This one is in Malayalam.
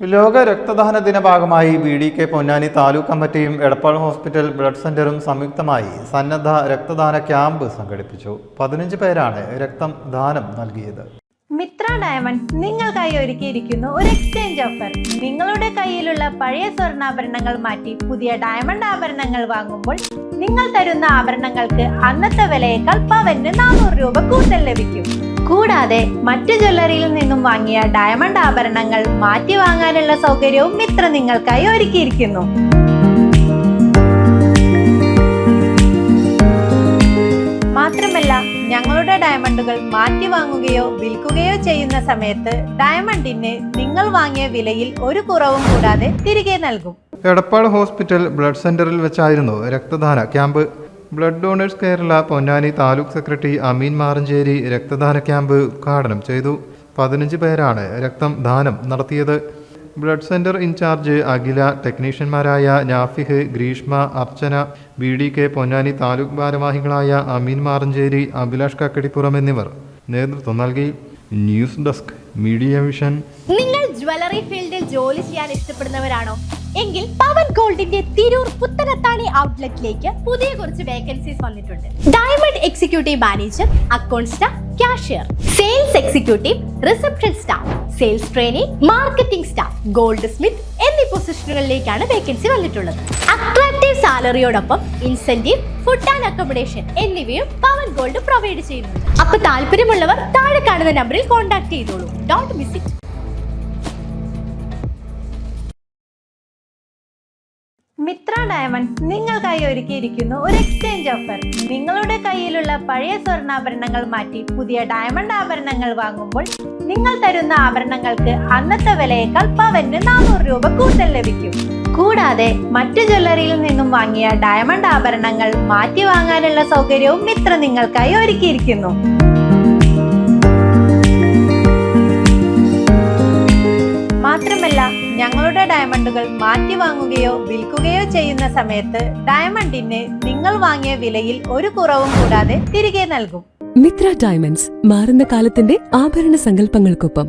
ലോക രക്തദാന ദിന ഭാഗമായി BDK പൊന്നാനി താലൂക്ക് കമ്മിറ്റിയും എടപ്പാൾ ഹോസ്പിറ്റൽ ബ്ലഡ് സെന്ററും സംയുക്തമായി സന്നദ്ധ രക്തദാന ക്യാമ്പ് സംഘടിപ്പിച്ചു. 15 പേരാണ് രക്തദാനം നൽകിയത്. മിത്ര ഡയമണ്ട്സ് നിങ്ങൾക്കായി ഒരുക്കിയിരിക്കുന്നു ഒരു എക്സ്ചേഞ്ച് ഓഫർ. നിങ്ങളുടെ കയ്യിലുള്ള പഴയ സ്വർണ്ണാഭരണങ്ങൾ മാറ്റി പുതിയ ഡയമണ്ട് ആഭരണങ്ങൾ വാങ്ങുമ്പോൾ നിങ്ങൾ തരുന്ന ആഭരണങ്ങൾക്ക് അന്നത്തെ വിലയേക്കാൾ പവന് 400 രൂപ കൂടുതൽ ലഭിക്കും. കൂടാതെ മറ്റു ജ്വല്ലറിയിൽ നിന്നും വാങ്ങിയ ഡയമണ്ട് ആഭരണങ്ങൾ മാറ്റി വാങ്ങാനുള്ള സൗകര്യവും മിത്ര നിങ്ങൾക്കായി ഒരുക്കിയിരിക്കുന്നു. മാത്രമല്ല, ഞങ്ങളുടെ ഡയമണ്ടുകൾ മാറ്റി വാങ്ങുകയോ വിൽക്കുകയോ ചെയ്യുന്ന സമയത്ത് ഡയമണ്ടിന് നിങ്ങൾ വാങ്ങിയ വിലയിൽ ഒരു കുറവും കൂടാതെ തിരികെ നൽകും. എടപ്പാൾ ഹോസ്പിറ്റൽ ബ്ലഡ് സെന്ററിൽ വെച്ചായിരുന്നു രക്തദാന camp. Blood donors Kerala Ponnani taluk secretary Ameen Maranchery രക്തദാന ക്യാമ്പ് ഉദ്ഘാടനം ചെയ്തു. 15 പേരാണ് രക്തദാനം നടത്തിയത്. ബ്ലഡ് സെന്റർ ഇൻചാർജ് അഖില, ടെക്നീഷ്യന്മാരായ നാഫിഹ്, ഗ്രീഷ്മ, അർച്ചന, BDK പൊന്നാനി താലൂക്ക് ഭാരവാഹികളായ അമീൻ മാറഞ്ചേരി, അഭിലാഷ് കക്കടിപ്പുറം എന്നിവർ നേതൃത്വം നൽകി. News desk media vision. നിങ്ങൾ ജ്വല്ലറി ഫീൽഡിൽ ജോലി ചെയ്യാൻ ഇഷ്ടപ്പെടുന്നവരാണോ? എങ്കിൽ പവൻ ഗോൾഡിന്റെ തിരൂർ പുത്തനത്താണി ഔട്ട്ലെറ്റിലേക്ക് പുതിയ കുറച്ച് വേക്കൻസീസ് വന്നിട്ടുണ്ട്. Diamond executive manager, account staff, cashier, sales executive, reception staff, sales training, marketing staff, goldsmith എന്നീ പൊസിഷനുകളിലേക്കാണ് വേക്കൻസി വന്നിട്ടുള്ളത്. അട്രാക്റ്റീവ് സാലറിയോടൊപ്പം ഇൻസെന്റീവ്, ഫുഡ് ആൻഡ് അക്കോമഡേഷൻ എന്നിവയും പവൻ ഗോൾഡ് പ്രൊവൈഡ് ചെയ്യുന്നുണ്ട്. അപ്പൊ താല്പര്യമുള്ളവർ താഴെ കാണുന്ന നമ്പറിൽ കോൺടാക്ട് ചെയ്തോളൂ. Don't miss it. Mitra diamonds നിങ്ങൾക്കായി ഒരുക്കിയിരിക്കുന്നു ഒരു എക്സ്ചേഞ്ച് ഓഫർ. നിങ്ങളുടെ കയ്യിലുള്ള പഴയ സ്വർണ്ണാഭരണങ്ങൾ മാറ്റി പുതിയ ഡയമണ്ട് ആഭരണങ്ങൾ വാങ്ങുമ്പോൾ നിങ്ങൾ തരുന്ന ആഭരണങ്ങൾക്ക് അന്നത്തെ വിലയേക്കാൾ പവന് 400 രൂപ കൂടുതൽ ലഭിക്കും. കൂടാതെ മറ്റു ജ്വല്ലറിയിൽ നിന്നും വാങ്ങിയ ഡയമണ്ട് ആഭരണങ്ങൾ മാറ്റി വാങ്ങാനുള്ള സൗകര്യവും മിത്ര നിങ്ങൾക്കായി ഒരുക്കിയിരിക്കുന്നു. മാത്രമല്ല, ഞങ്ങളുടെ ഡയമണ്ടുകൾ മാറ്റി വാങ്ങുകയോ വിൽക്കുകയോ ചെയ്യുന്ന സമയത്ത് ഡയമണ്ടിന് നിങ്ങൾ വാങ്ങിയ വിലയിൽ ഒരു കുറവും കൂടാതെ തിരികെ നൽകും. മിത്ര ഡയമണ്ട്സ്, മാറുന്ന കാലത്തിന്റെ ആഭരണ സങ്കല്പങ്ങൾക്കൊപ്പം.